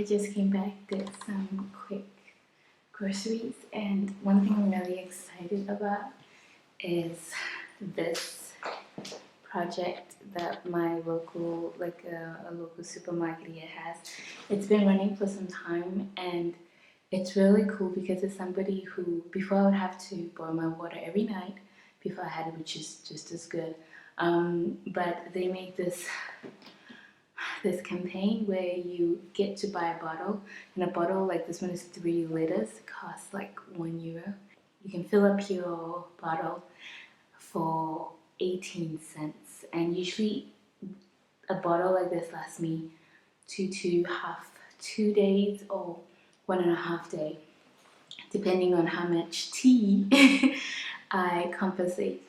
just came back, did some quick groceries, and one thing I'm really excited about is this project that my local, a local supermarket here has. It's been running for some time, and it's really cool because it's somebody who, before I would have to boil my water every night before I had it, which is just as good. But they make this campaign where you get to buy a bottle, and a bottle like this one is 3 liters, costs like €1. You can fill up your bottle for 18 cents, and usually a bottle like this lasts me 2 days or 1.5 days, depending on how much tea I compensate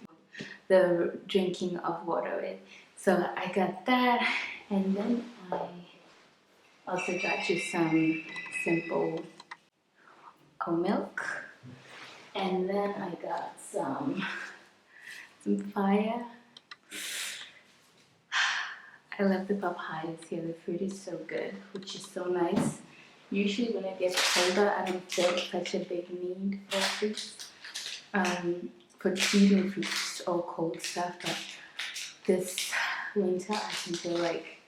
the drinking of water with. So I got that, and then I also got you some simple oat milk, and then I got some fire. I love the papayas here. The fruit is so good, which is so nice. Usually when it gets colder, I don't feel such a big need for fruits, for eating fruits or cold stuff, but this winter I can feel like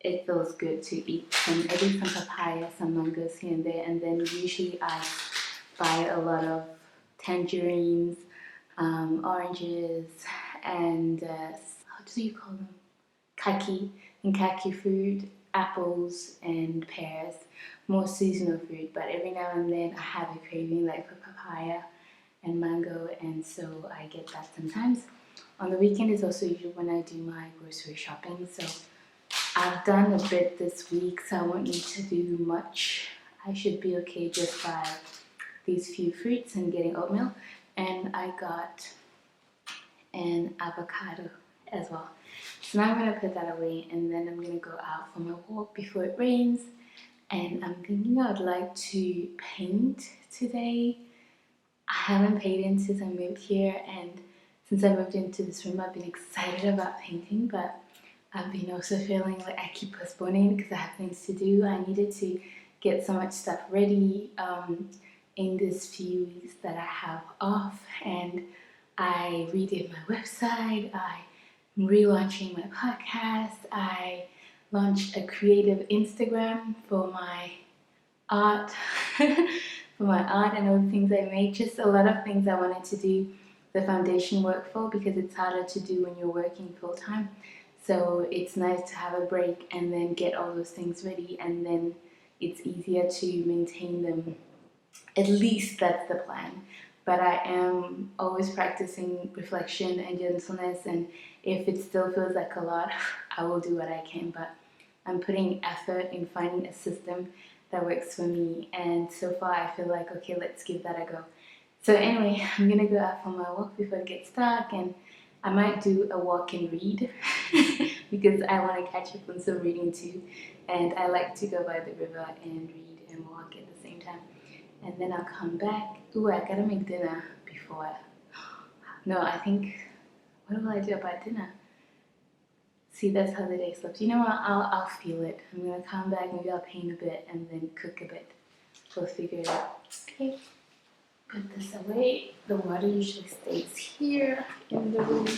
it feels good to eat at least some papaya, some mangoes here and there, and then usually I buy a lot of tangerines, oranges, and how do you call them? Kaki fruit, apples and pears, more seasonal fruit, but every now and then I have a craving like for papaya and mango, and so I get that sometimes. On the weekend is also usually when I do my grocery shopping, so I've done a bit this week, so I won't need to do much. I should be okay just by these few fruits and getting oatmeal, and I got an avocado as well. So now I'm going to put that away, and then I'm going to go out for my walk before it rains, and I'm thinking I'd like to paint today. I haven't painted since I moved here, and since I moved into this room I've been excited about painting, but I've been also feeling like I keep postponing because I have things to do. I needed to get so much stuff ready in these few weeks that I have off, and I redid my website, I'm relaunching my podcast, I launched a creative Instagram for my art, and all the things I make, just a lot of things I wanted to do the foundation work for, because it's harder to do when you're working full time. So it's nice to have a break and then get all those things ready, and then it's easier to maintain them. At least that's the plan. But I am always practicing reflection and gentleness, and if it still feels like a lot, I will do what I can. But I'm putting effort in finding a system that works for me, and so far I feel like, okay, let's give that a go. So anyway, I'm gonna go out for my walk before it gets dark, and I might do a walk and read because I want to catch up on some reading too, and I like to go by the river and read and walk at the same time. And then I'll come back. Ooh, I gotta make dinner before. No, I think, what will I do about dinner? See, that's how the day slips. You know what? I'll feel it. I'm gonna come back, maybe I'll paint a bit and then cook a bit. We'll figure it out. Okay. Put this away. The water usually stays here in the room.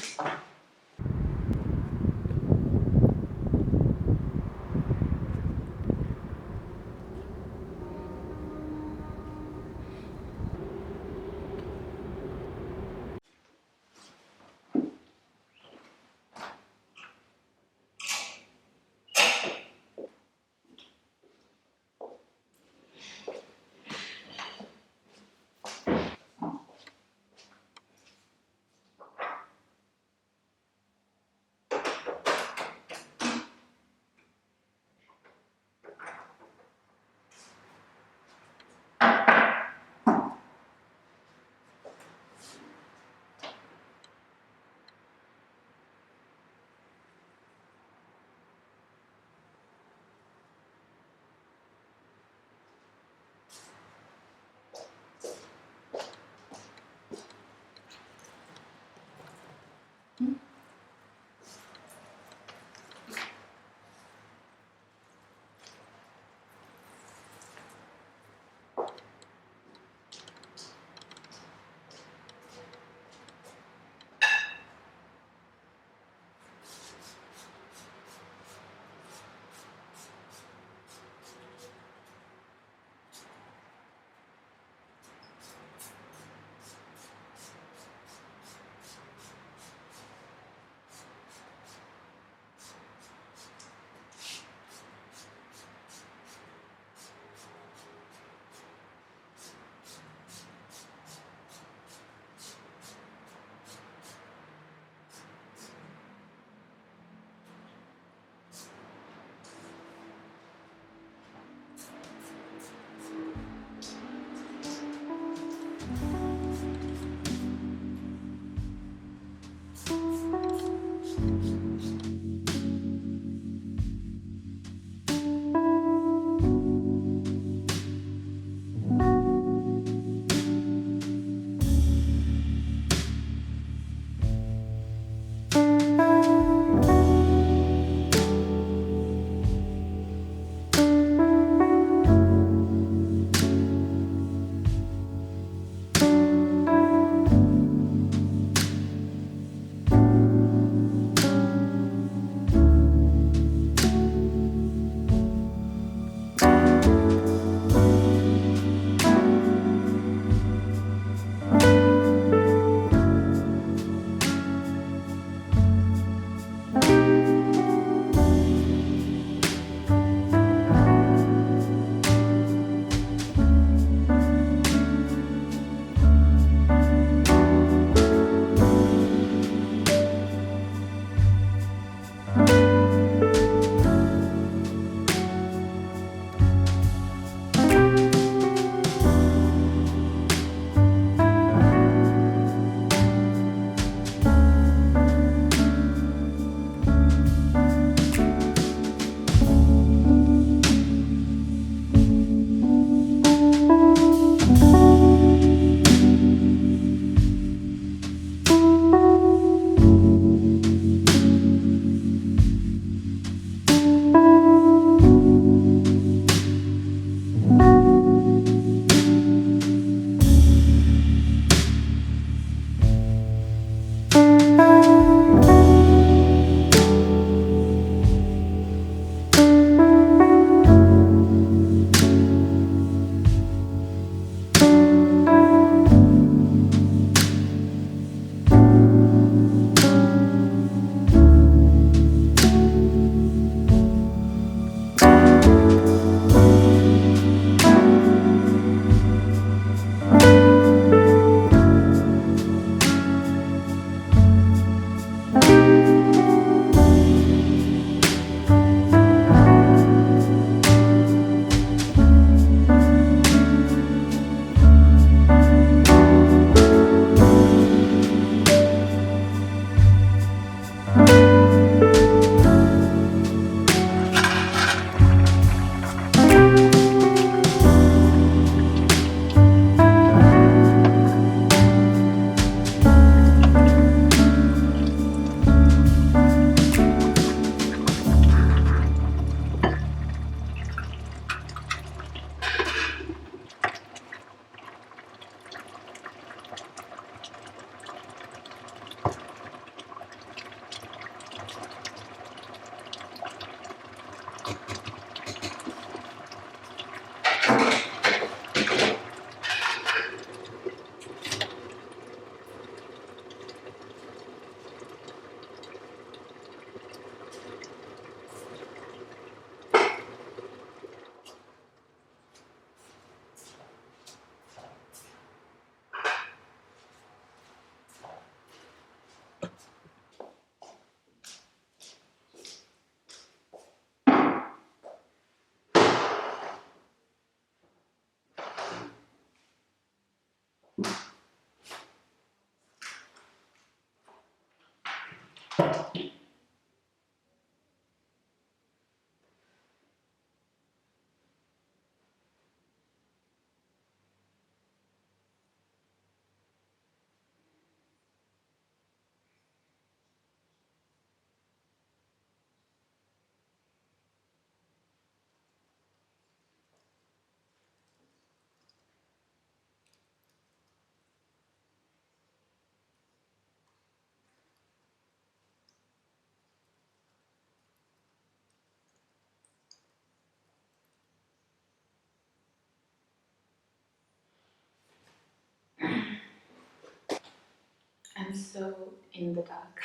I'm so in the dark.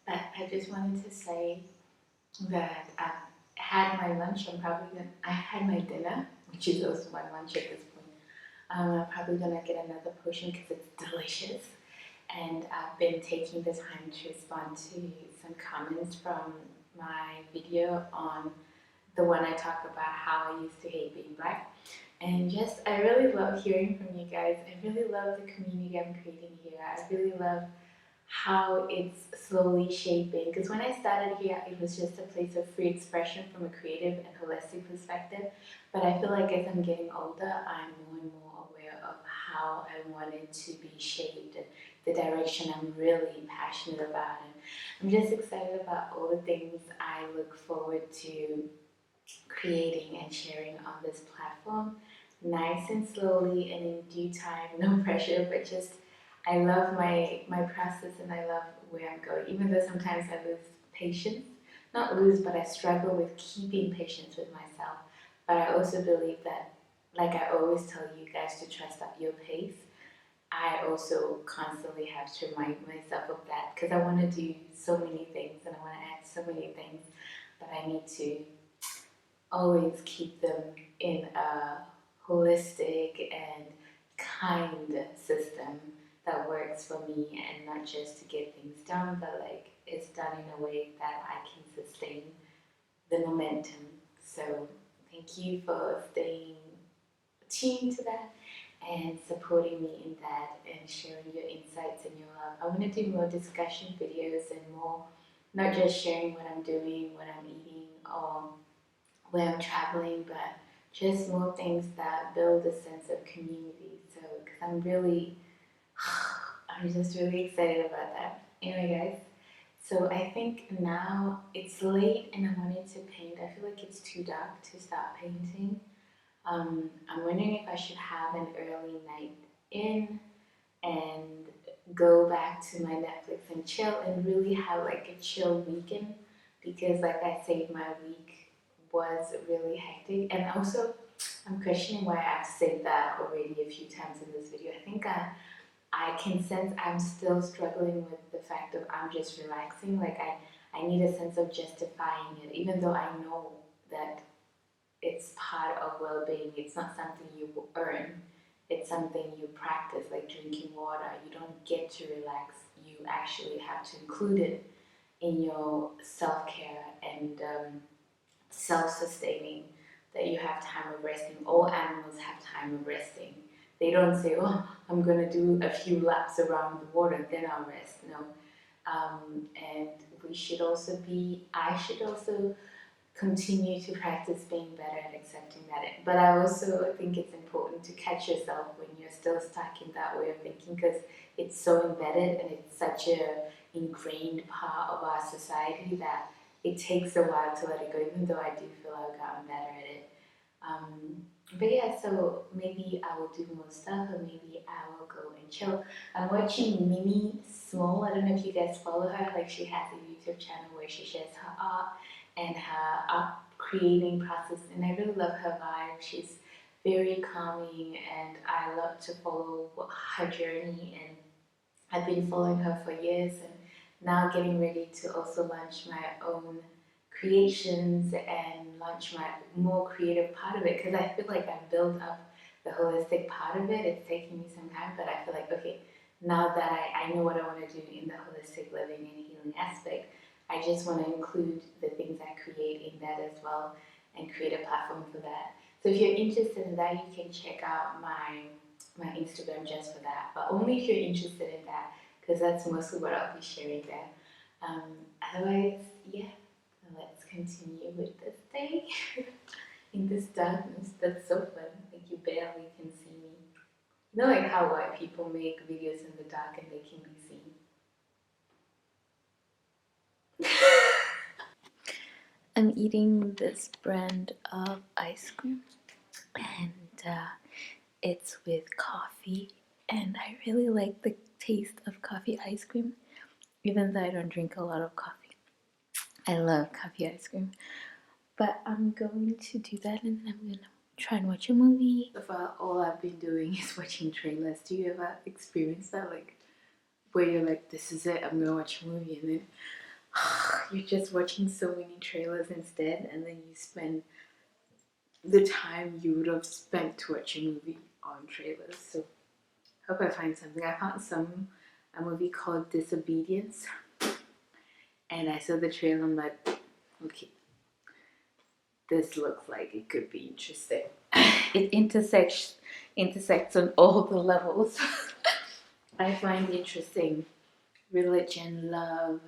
But I just wanted to say that I had my lunch. I had my dinner, which is also my lunch at this point. I'm probably gonna get another portion because it's delicious. And I've been taking the time to respond to some comments from my video on the one I talk about how I used to hate being black. And just, I really love hearing from you guys. I really love the community I'm creating here. I really love how it's slowly shaping. Because when I started here, it was just a place of free expression from a creative and holistic perspective. But I feel like as I'm getting older, I'm more and more aware of how I want it to be shaped and the direction I'm really passionate about. And I'm just excited about all the things I look forward to creating and sharing on this platform, nice and slowly and in due time, no pressure, but just I love my process and I love where I'm going, even though sometimes I lose patience, not lose, but I struggle with keeping patience with myself. But I also believe that, like I always tell you guys to trust at your pace, I also constantly have to remind myself of that because I want to do so many things and I want to add so many things, but I need to always keep them in a holistic and kind system that works for me and not just to get things done, but like it's done in a way that I can sustain the momentum. So thank you for staying tuned to that and supporting me in that and sharing your insights and your love. I want to do more discussion videos and more, not just sharing what I'm doing, what I'm eating, or where I'm traveling, but just more things that build a sense of community. So, because I'm just really excited about that. Anyway, guys, so I think now it's late and I wanted to paint. I feel like it's too dark to start painting. I'm wondering if I should have an early night in and go back to my Netflix and chill and really have like a chill weekend because like I said, my week was really hectic. And also I'm questioning why I've said that already a few times in this video. I think I can sense I'm still struggling with the fact of I'm just relaxing. Like I need a sense of justifying it, even though I know that it's part of well-being. It's not something you earn. It's something you practice, like drinking water. You don't get to relax. You actually have to include it in your self-care and self-sustaining, that you have time of resting. All animals have time of resting. They don't say, oh, I'm going to do a few laps around the water, then I'll rest. No. And I should also continue to practice being better at accepting that. But I also think it's important to catch yourself when you're still stuck in that way of thinking because it's so embedded and it's such a ingrained part of our society that it takes a while to let it go, even though I do feel I've gotten better at it. But yeah, so maybe I will do more stuff or maybe I will go and chill. I'm watching Minni Small. I don't know if you guys follow her. Like she has a YouTube channel where she shares her art and her art creating process. And I really love her vibe. She's very calming and I love to follow her journey. And I've been following her for years and now getting ready to also launch my own creations and launch my more creative part of it because I feel like I've built up the holistic part of it. It's taking me some time, but I feel like, okay, now that I know what I want to do in the holistic living and healing aspect, I just want to include the things I create in that as well and create a platform for that. So if you're interested in that, you can check out my Instagram just for that, but only if you're interested in that because that's mostly what I'll be sharing there. Otherwise, yeah, let's continue with this day in this darkness. That's so fun. Like you barely can see me. You know, like how white people make videos in the dark and they can be seen. I'm eating this brand of ice cream, and it's with coffee, and I really like the taste of coffee ice cream, even though I don't drink a lot of coffee. I love coffee ice cream, but I'm going to do that, and then I'm gonna try and watch a movie. So far, all I've been doing is watching trailers. Do you ever experience that, like, where you're like, this is it, I'm gonna watch a movie, and then you're just watching so many trailers instead, and then you spend the time you would have spent to watch a movie on trailers. So hope I find something. I found a movie called Disobedience, and I saw the trailer. I'm like, okay, this looks like it could be interesting. It intersects on all the levels. I find interesting religion, love,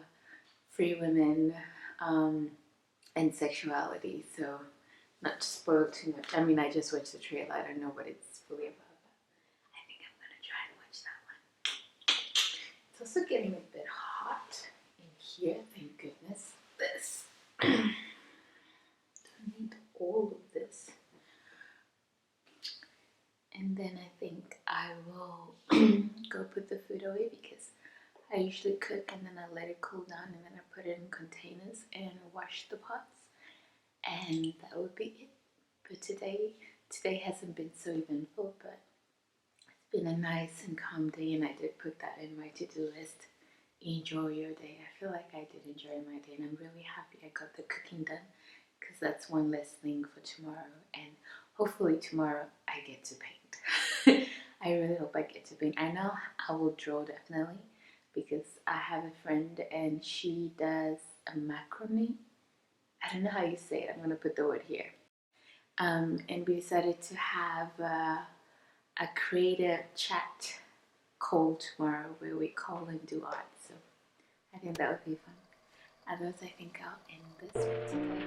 free women, and sexuality. So not to spoil too much. I mean, I just watched the trailer. I don't know what it's fully about. I think I'm gonna try and watch that one. It's also getting a bit hot in here. Thank goodness. This. Don't need all of this. And then I think I will go put the food away because I usually cook and then I let it cool down and then I put it in containers and wash the pots. And that would be it. But today hasn't been so eventful, but it's been a nice and calm day, and I did put that in my to-do list. Enjoy your day. I feel like I did enjoy my day, and I'm really happy I got the cooking done because that's one less thing for tomorrow, and hopefully tomorrow I get to paint. I really hope I get to paint. I know I will draw definitely because I have a friend and she does a macrame. I don't know how you say it. I'm going to put the word here. And we decided to have a creative chat call tomorrow where we call and do art. So I think that would be fun. Otherwise, I think I'll end this for today.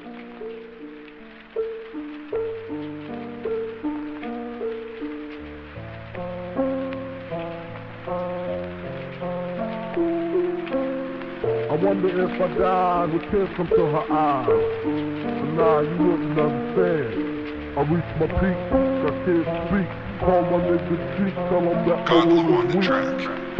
I wonder if I died with tears come to her eyes. But nah, you wouldn't understand. I reached my peak, I can't speak. Call my nigga cheek, tell him that I was weak.